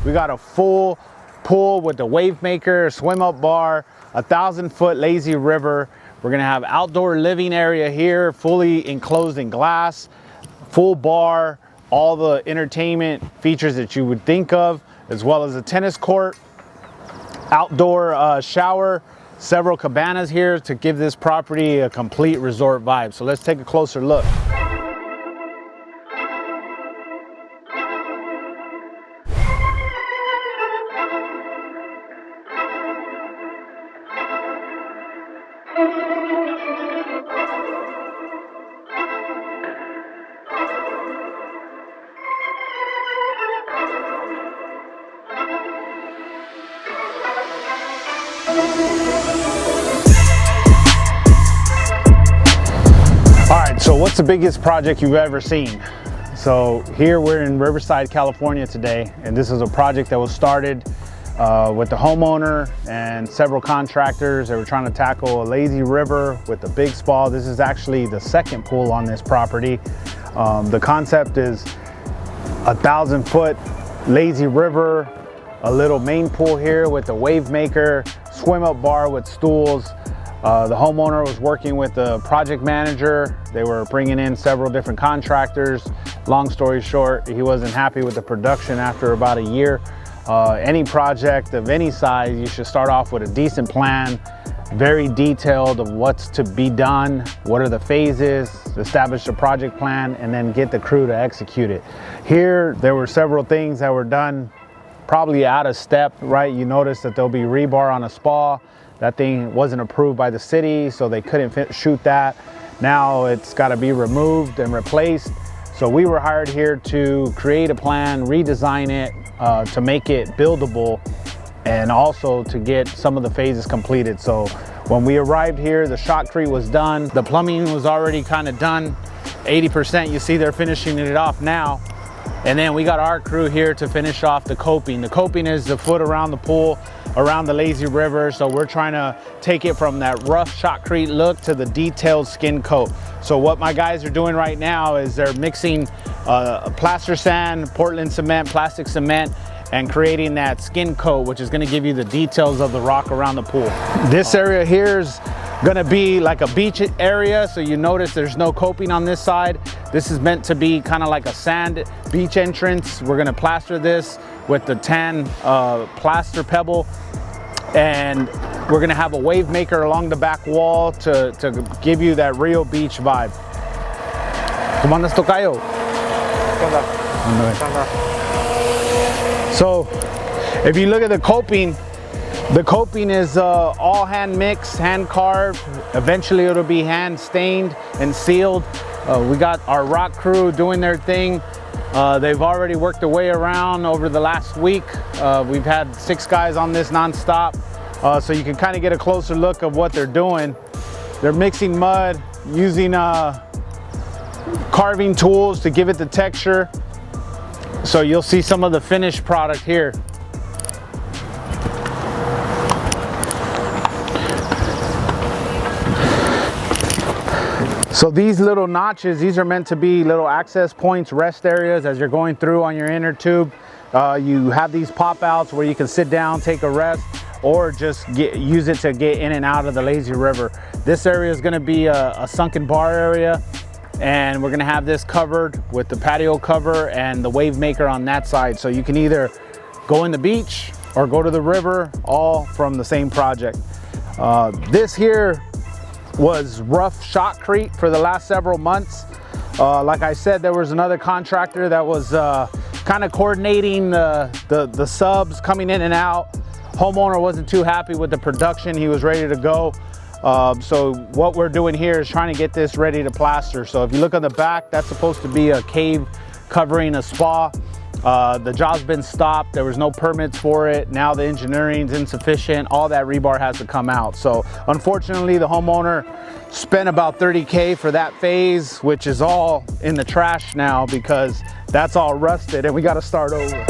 We got a full pool with the wave maker, swim up bar, 1,000-foot lazy river. We're gonna have outdoor living area here, fully enclosed in glass, full bar, all the entertainment features that you would think of, as well as a tennis court, outdoor shower, several cabanas here to give this property a complete resort vibe. So let's take a closer look. So what's the biggest project you've ever seen? So here we're in Riverside, California today, and this is a project that was started with the homeowner and several contractors. They were trying to tackle a lazy river with a big spa. This is actually the second pool on this property. The concept is 1,000-foot lazy river, a little main pool here with a wave maker, swim up bar with stools. The homeowner was working with the project manager. They were bringing in several different contractors. Long story short, he wasn't happy with the production after about a year. Any project of any size, you should start off with a decent plan, very detailed of what's to be done, what are the phases, establish a project plan, and then get the crew to execute it. Here, there were several things that were done probably out of step, right? You notice that there'll be rebar on a spa. That thing wasn't approved by the city, so they couldn't shoot that. Now it's got to be removed and replaced. So we were hired here to create a plan, redesign it to make it buildable, and also to get some of the phases completed. So when we arrived here, the shotcrete was done. The plumbing was already kind of done, 80%. You see they're finishing it off now. And then we got our crew here to finish off the coping. The coping is the foot around the pool, around the lazy river. So we're trying to take it from that rough shotcrete look to the detailed skin coat. So what my guys are doing right now is they're mixing plaster sand, Portland cement, plastic cement, and creating that skin coat, which is gonna give you the details of the rock around the pool. This area here is gonna be like a beach area, so you notice there's no coping on this side. This is meant to be kind of like a sand beach entrance. We're gonna plaster this with the tan plaster pebble, and we're gonna have a wave maker along the back wall to give you that real beach vibe. ¿Cómo andas, tocayo? So if you look at the coping is all hand mixed, hand carved. Eventually it'll be hand stained and sealed. We got our rock crew doing their thing. They've already worked their way around over the last week. We've had 6 guys on this nonstop. So you can kind of get a closer look of what they're doing. They're mixing mud, using carving tools to give it the texture. So you'll see some of the finished product here. So these little notches, these are meant to be little access points, rest areas as you're going through on your inner tube. You have these pop outs where you can sit down, take a rest, or just use it to get in and out of the lazy river. This area is gonna be a sunken bar area, and we're gonna have this covered with the patio cover and the wave maker on that side. So you can either go in the beach or go to the river, all from the same project. This here was rough shotcrete for the last several months. Like I said, there was another contractor that was kind of coordinating the subs coming in and out. Homeowner wasn't too happy with the production. He was ready to go. So what we're doing here is trying to get this ready to plaster. So if you look on the back, that's supposed to be a cave covering a spa. The job's been stopped. There was no permits for it. Now the engineering's insufficient. All that rebar has to come out. So unfortunately, the homeowner spent about $30K for that phase, which is all in the trash now because that's all rusted and we got to start over.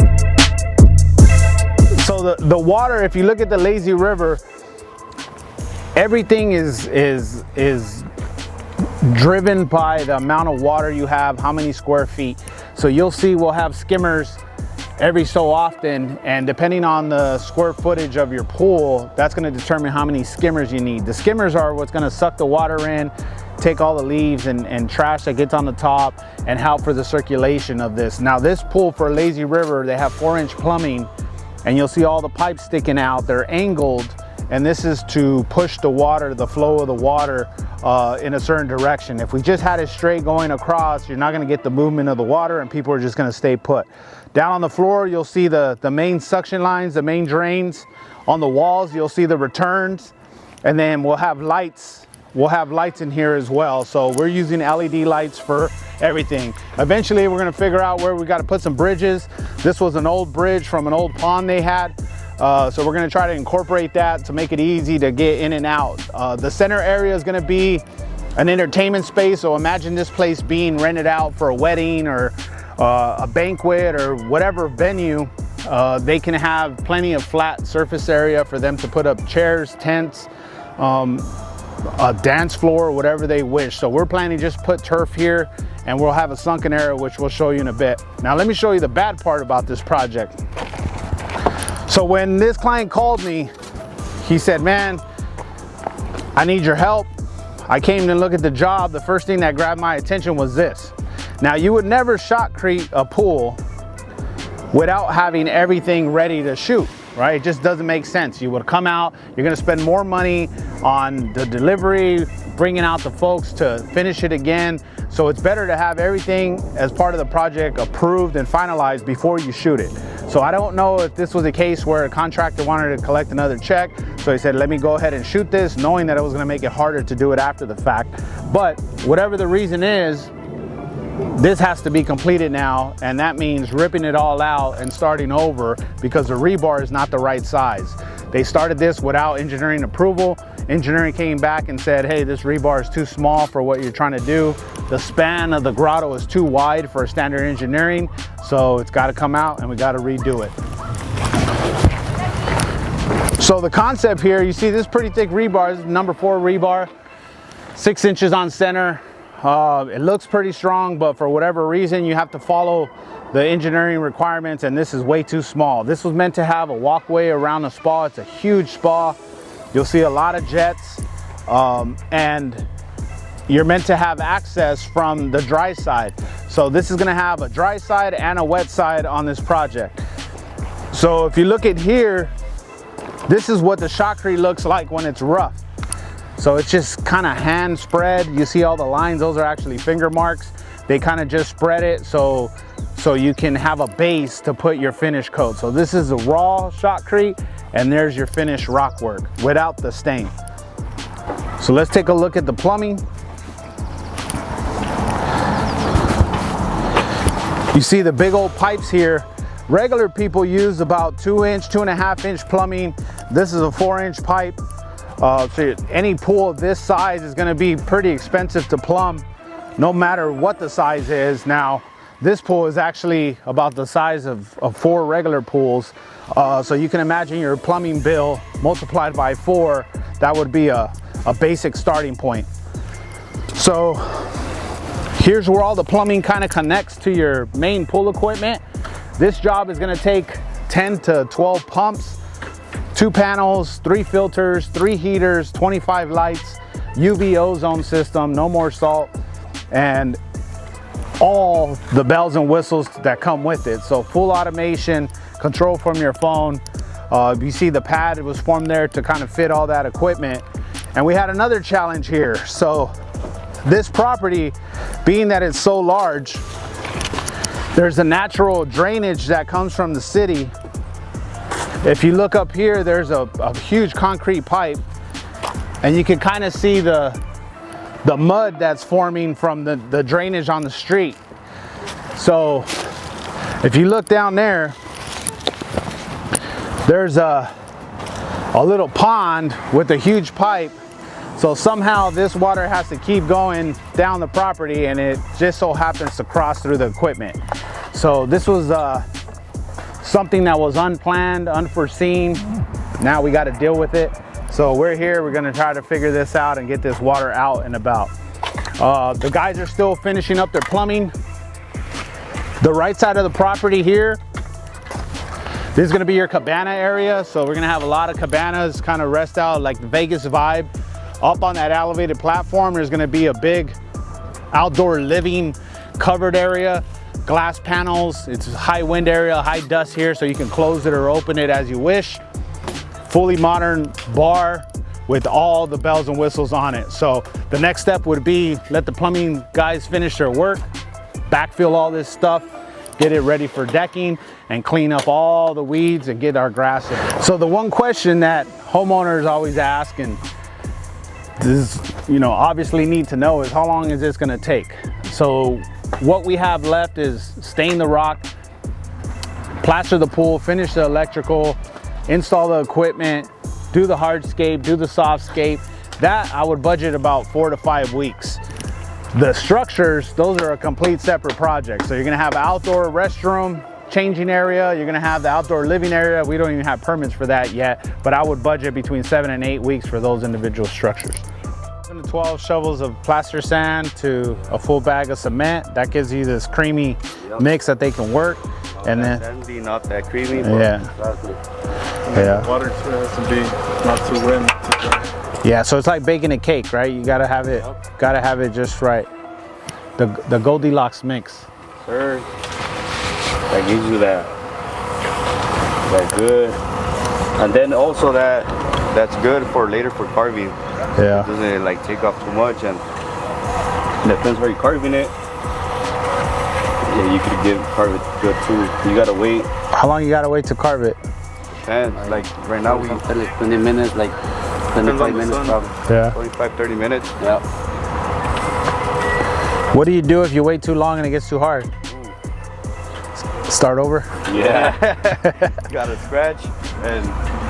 So the water, if you look at the lazy river, everything is driven by the amount of water you have, how many square feet. So you'll see we'll have skimmers every so often, and depending on the square footage of your pool, that's going to determine how many skimmers you need. The skimmers are what's going to suck the water in, take all the leaves and trash that gets on the top, and help for the circulation of this. Now this pool for Lazy River, they have 4-inch plumbing, and you'll see all the pipes sticking out. They're angled, and this is to push the water, the flow of the water in a certain direction. If we just had it straight going across, you're not going to get the movement of the water, and people are just going to stay put. Down on the floor, you'll see the main suction lines, the main drains. On the walls, you'll see the returns, and then we'll have lights. We'll have lights in here as well. So we're using LED lights for everything. Eventually, we're going to figure out where we got to put some bridges. This was an old bridge from an old pond they had. So we're going to try to incorporate that to make it easy to get in and out. The center area is going to be an entertainment space. So imagine this place being rented out for a wedding or a banquet or whatever venue. They can have plenty of flat surface area for them to put up chairs, tents, a dance floor, whatever they wish. So we're planning to just put turf here, and we'll have a sunken area, which we'll show you in a bit. Now let me show you the bad part about this project. So when this client called me, he said, man, I need your help. I came to look at the job. The first thing that grabbed my attention was this. Now you would never shotcrete a pool without having everything ready to shoot, right? It just doesn't make sense. You would come out, you're gonna spend more money on the delivery, bringing out the folks to finish it again. So it's better to have everything as part of the project approved and finalized before you shoot it. So I don't know if this was a case where a contractor wanted to collect another check. So he said, let me go ahead and shoot this, knowing that it was gonna make it harder to do it after the fact. But whatever the reason is, this has to be completed now, and that means ripping it all out and starting over because the rebar is not the right size. They started this without engineering approval. Engineering came back and said, hey, this rebar is too small for what you're trying to do. The span of the grotto is too wide for standard engineering, so it's got to come out and we got to redo it. So the concept here, you see this pretty thick rebar, this is number 4 rebar, 6 inches on center. It looks pretty strong, but for whatever reason, you have to follow the engineering requirements, and this is way too small. This was meant to have a walkway around the spa. It's a huge spa. You'll see a lot of jets, and you're meant to have access from the dry side. So this is gonna have a dry side and a wet side on this project. So if you look at here, this is what the shotcrete looks like when it's rough. So it's just kind of hand spread. You see all the lines, those are actually finger marks. They kind of just spread it so you can have a base to put your finish coat. So this is the raw shotcrete, and there's your finished rock work without the stain. So let's take a look at the plumbing. You see the big old pipes here. Regular people use about 2-inch, 2.5-inch plumbing. This is a 4-inch pipe. So any pool of this size is going to be pretty expensive to plumb, no matter what the size is. Now, this pool is actually about the size of 4 regular pools. So you can imagine your plumbing bill multiplied by 4. That would be a basic starting point. So here's where all the plumbing kind of connects to your main pool equipment. This job is going to take 10 to 12 pumps, 2 panels, 3 filters, 3 heaters, 25 lights, UV ozone system, no more salt, and all the bells and whistles that come with it. So full automation, control from your phone. You see the pad, it was formed there to kind of fit all that equipment. And we had another challenge here. So this property, being that it's so large, there's a natural drainage that comes from the city. If you look up here, there's a huge concrete pipe, and you can kind of see the mud that's forming from the drainage on the street. So if you look down there, there's a little pond with a huge pipe. So somehow this water has to keep going down the property, and it just so happens to cross through the equipment. So this was something that was unplanned, unforeseen. Now we got to deal with it. So we're here, we're going to try to figure this out and get this water out and about. The guys are still finishing up their plumbing. The right side of the property here, This is gonna be your cabana area. So we're gonna have a lot of cabanas, kind of rest out, like the Vegas vibe. Up on that elevated platform, there's gonna be a big outdoor living covered area, glass panels. It's a high wind area, high dust here, so you can close it or open it as you wish. Fully modern bar with all the bells and whistles on it. So the next step would be let the plumbing guys finish their work, backfill all this stuff, get it ready for decking, and clean up all the weeds and get our grass in. So the one question that homeowners always ask, and this is, you know, obviously need to know, is how long is this gonna take? So what we have left is stain the rock, plaster the pool, finish the electrical, install the equipment, do the hardscape, do the softscape. That I would budget about 4 to 5 weeks. The structures, those are a complete separate project. So you're gonna have an outdoor restroom, changing area, you're gonna have the outdoor living area. We don't even have permits for that yet, but I would budget between 7 and 8 weeks for those individual structures. 7 to 12 shovels of plaster sand to a full bag of cement. That gives you this creamy mix that they can work. And then sandy, not that creamy, but yeah. Water has to be not too wet, too dry. Yeah, so it's like baking a cake, right? You gotta have it just right. The Goldilocks mix. sir, that gives you that good, and then also that's good for later for carving. Yeah. It doesn't like take off too much, and depends where you're carving it. Yeah, you could carve it good too. You gotta wait. How long you gotta wait to carve it? Depends. Like right now we like 20 minutes, like 25 minutes probably. Yeah. 25-30 minutes. Yeah. What do you do if you wait too long and it gets too hard? Start over? Yeah. Gotta scratch and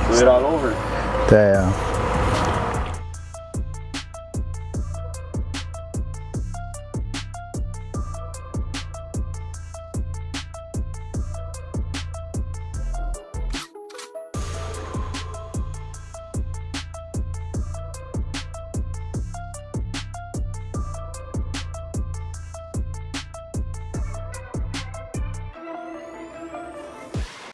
do it all over. Damn.